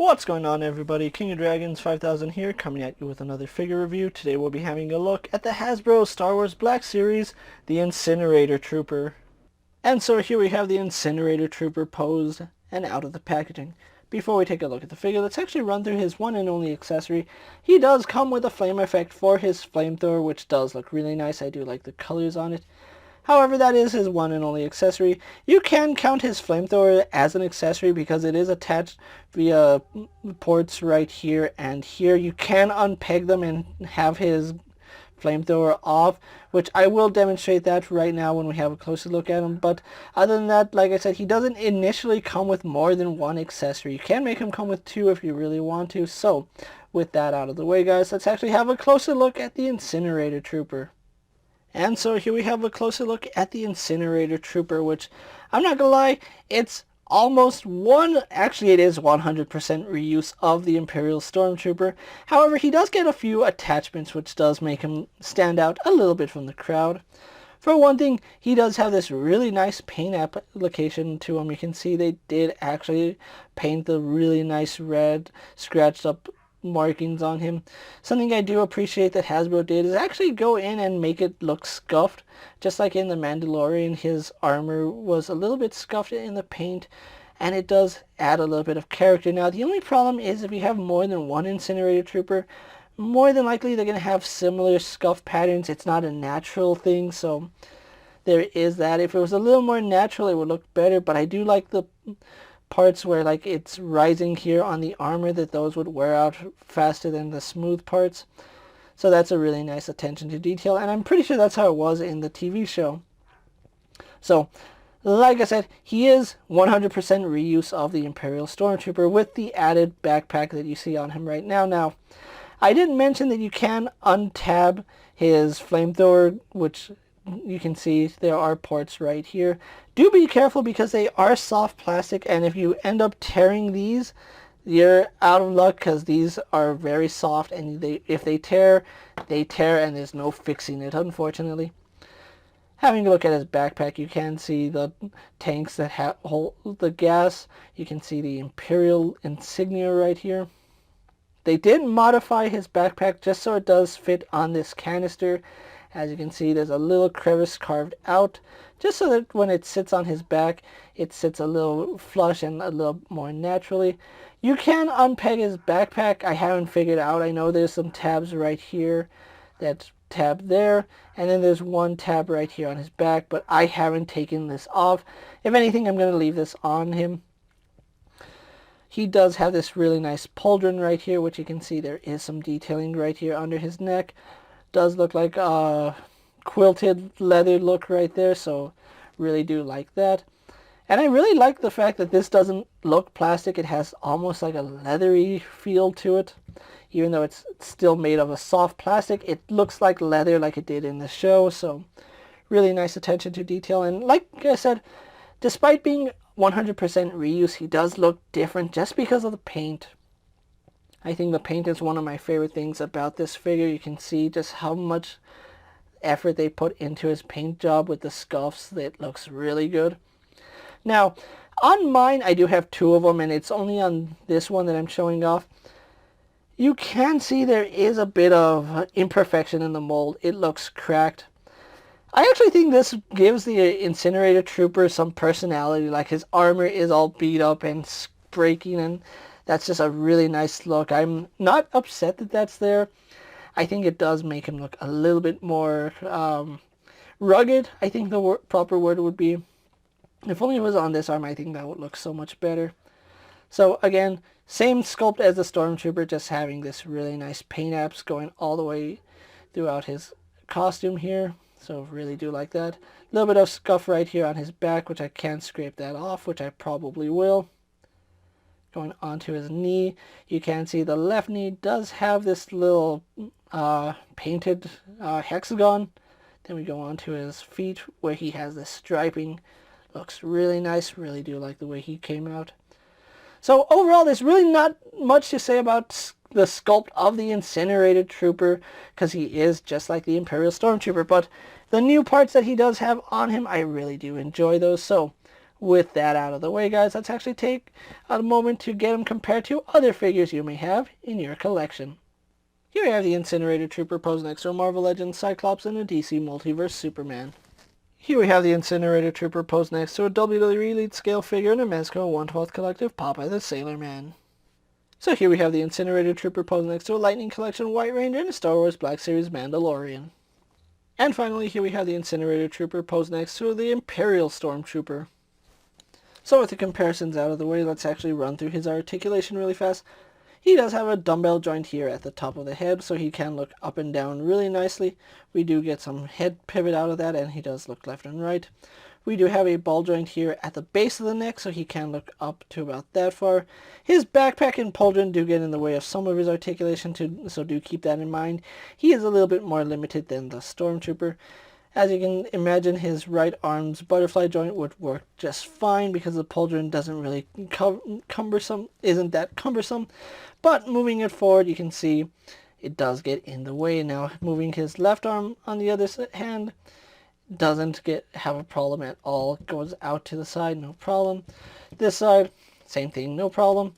What's going on, everybody? King of Dragons 5000 here, coming at you with another figure review. Today we'll be having a look at the Hasbro Star Wars Black Series, the Incinerator Trooper. And so here we have the Incinerator Trooper posed and out of the packaging. Before we take a look at the figure, let's actually run through his one and only accessory. He does come with a flame effect for his flamethrower, which does look really nice. I do like the colors on it. However, that is his one and only accessory. You can count his flamethrower as an accessory because it is attached via ports right here and here. You can unpeg them and have his flamethrower off, which I will demonstrate that right now when we have a closer look at him. But other than that, like I said, he doesn't initially come with more than one accessory. You can make him come with two if you really want to. So with that out of the way, guys, let's actually have a closer look at the Incinerator Trooper. And so here we have a closer look at the Incinerator Trooper, which I'm not gonna lie, it's almost actually it is 100% reuse of the Imperial Stormtrooper. However, he does get a few attachments, which does make him stand out a little bit from the crowd. For one thing, he does have this really nice paint application to him. You can see they did actually paint the really nice red scratched up markings on him. Something I do appreciate that Hasbro did is actually go in and make it look scuffed. Just like in The Mandalorian, his armor was a little bit scuffed in the paint, and it does add a little bit of character. Now, the only problem is if you have more than one Incinerator Trooper, more than likely they're going to have similar scuff patterns. It's not a natural thing, so there is that. If it was a little more natural, it would look better, but I do like the parts where like it's rising here on the armor, that those would wear out faster than the smooth parts. So that's a really nice attention to detail, and I'm pretty sure that's how it was in the TV show. So like I said, he is 100% reuse of the Imperial Stormtrooper with the added backpack that you see on him right now. Now, I didn't mention that you can untab his flamethrower, which you can see there are ports right here. Do be careful because they are soft plastic, and if you end up tearing these, you're out of luck because these are very soft, and if they tear, and there's no fixing it, unfortunately. Having a look at his backpack, you can see the tanks that hold the gas. You can see the Imperial insignia right here. They did modify his backpack just so it does fit on this canister. As you can see, there's a little crevice carved out, just so that when it sits on his back, it sits a little flush and a little more naturally. You can unpeg his backpack. I haven't figured out. I know there's some tabs right here, that tab there, and then there's one tab right here on his back, but I haven't taken this off. If anything, I'm going to leave this on him. He does have this really nice pauldron right here, which you can see there is some detailing right here under his neck. Does look like a quilted leather look right there, so really do like that. And I really like the fact that this doesn't look plastic. It has almost like a leathery feel to it. Even though it's still made of a soft plastic, it looks like leather like it did in the show, so really nice attention to detail. And like I said, despite being 100% reuse, he does look different just because of the paint. I think the paint is one of my favorite things about this figure. You can see just how much effort they put into his paint job with the scuffs. It looks really good. Now, on mine, I do have two of them, and it's only on this one that I'm showing off. You can see there is a bit of imperfection in the mold. It looks cracked. I actually think this gives the Incinerator Trooper some personality. Like, his armor is all beat up and breaking, and that's just a really nice look. I'm not upset that that's there. I think it does make him look a little bit more rugged, I think the proper word would be. If only it was on this arm, I think that would look so much better. So again, same sculpt as the Stormtrooper, just having this really nice paint apps going all the way throughout his costume here. So really do like that. A little bit of scuff right here on his back, which I can scrape that off, which I probably will. Going onto his knee, you can see the left knee does have this little painted hexagon. Then we go on to his feet where he has this striping. Looks really nice. Really do like the way he came out. So overall, there's really not much to say about the sculpt of the Incinerator Trooper, because he is just like the Imperial Stormtrooper. But the new parts that he does have on him, I really do enjoy those. So with that out of the way, guys, let's actually take a moment to get him compared to other figures you may have in your collection. Here we have the Incinerator Trooper posed next to a Marvel Legends Cyclops and a DC Multiverse Superman. Here we have the Incinerator Trooper posed next to a WWE Elite Scale figure and a Mezco 1/12 Collective Popeye the Sailor Man. So here we have the Incinerator Trooper posed next to a Lightning Collection White Ranger and a Star Wars Black Series Mandalorian. And finally, here we have the Incinerator Trooper posed next to the Imperial Stormtrooper. So with the comparisons out of the way, let's actually run through his articulation really fast. He does have a dumbbell joint here at the top of the head, so he can look up and down really nicely. We do get some head pivot out of that, and he does look left and right. We do have a ball joint here at the base of the neck, so he can look up to about that far. His backpack and pauldron do get in the way of some of his articulation, so do keep that in mind. He is a little bit more limited than the Stormtrooper. As you can imagine, his right arm's butterfly joint would work just fine because the pauldron doesn't really isn't that cumbersome. But moving it forward, you can see it does get in the way. Now, moving his left arm on the other hand doesn't have a problem at all. It goes out to the side, no problem. This side, same thing, no problem.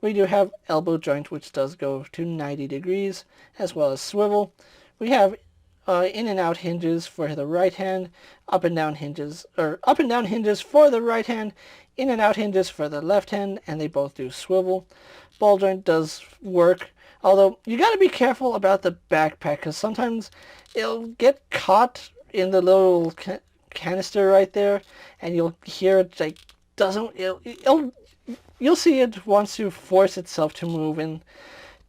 We do have elbow joint, which does go to 90 degrees, as well as swivel. We have in and out hinges for the right hand, up and down hinges for the right hand, in and out hinges for the left hand, and they both do swivel. Ball joint does work, although you got to be careful about the backpack because sometimes it'll get caught in the little canister right there, and you'll hear it like you'll see it wants to force itself to move, and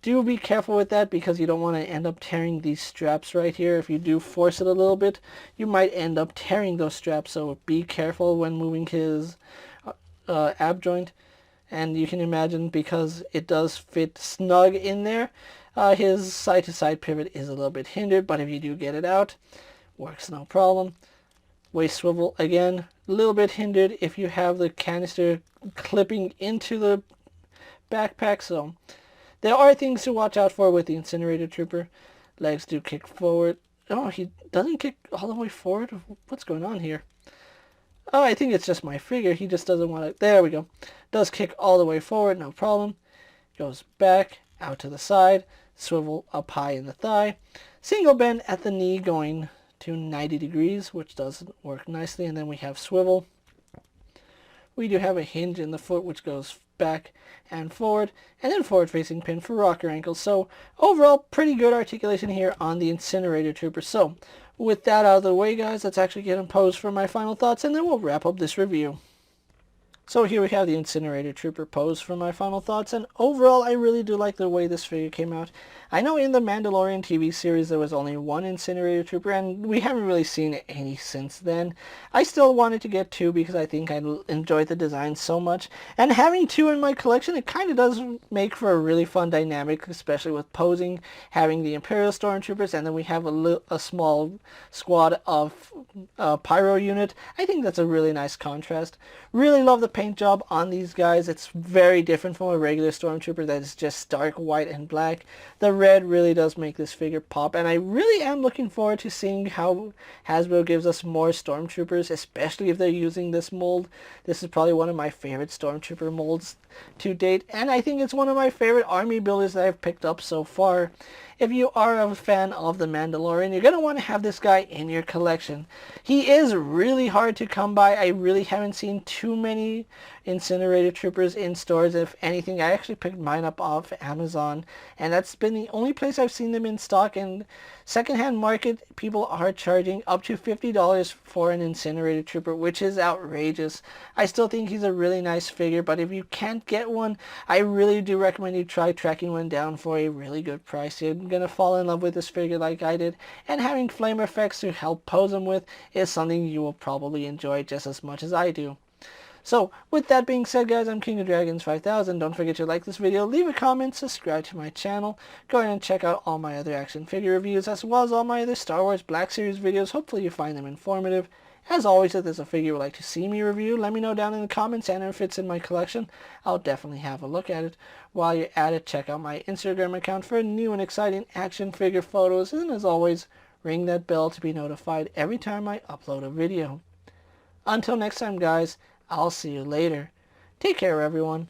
do be careful with that because you don't want to end up tearing these straps right here. If you do force it a little bit, you might end up tearing those straps, so be careful when moving his ab joint. And you can imagine, because it does fit snug in there, his side-to-side pivot is a little bit hindered, but if you do get it out, works no problem. Waist swivel, again, a little bit hindered if you have the canister clipping into the backpack, so there are things to watch out for with the Incinerator Trooper. Legs do kick forward. Oh, he doesn't kick all the way forward? What's going on here? Oh, I think it's just my figure. He just doesn't want to... There we go. Does kick all the way forward, no problem. Goes back, out to the side. Swivel up high in the thigh. Single bend at the knee going to 90 degrees, which does work nicely. And then we have swivel. We do have a hinge in the foot, which goes back and forward, and then forward facing pin for rocker ankles. So overall, pretty good articulation here on the Incinerator Trooper. So with that out of the way, guys, let's actually get him posed for my final thoughts, and then we'll wrap up this review. So here we have the Incinerator Trooper pose for my final thoughts, and overall I really do like the way this figure came out. I know in the Mandalorian TV series there was only one Incinerator Trooper, and we haven't really seen any since then. I still wanted to get two because I think I enjoyed the design so much, and having two in my collection, it kind of does make for a really fun dynamic, especially with posing, having the Imperial Stormtroopers, and then we have a small squad of Pyro unit. I think that's a really nice contrast. Really love the paint job on these guys. It's very different from a regular Stormtrooper that is just stark white and black. The red really does make this figure pop, and I really am looking forward to seeing how Hasbro gives us more Stormtroopers, especially if they're using this mold. This is probably one of my favorite Stormtrooper molds to date, and I think it's one of my favorite army builders that I've picked up so far. If you are a fan of The Mandalorian, you're going to want to have this guy in your collection. He is really hard to come by. I really haven't seen too many Incinerator Troopers in stores. If anything, I actually picked mine up off Amazon, and that's been the only place I've seen them in stock. And secondhand market, people are charging up to $50 for an Incinerator Trooper, which is outrageous. I still think he's a really nice figure, but if you can't get one, I really do recommend you try tracking one down for a really good price. You're going to fall in love with this figure like I did, and having flame effects to help pose him with is something you will probably enjoy just as much as I do. So, with that being said, guys, I'm KingofDragons 5000. Don't forget to like this video, leave a comment, subscribe to my channel. Go ahead and check out all my other action figure reviews, as well as all my other Star Wars Black Series videos. Hopefully you find them informative. As always, if there's a figure you would like to see me review, let me know down in the comments, and if it's in my collection, I'll definitely have a look at it. While you're at it, check out my Instagram account for new and exciting action figure photos, and as always, ring that bell to be notified every time I upload a video. Until next time, guys, I'll see you later. Take care, everyone.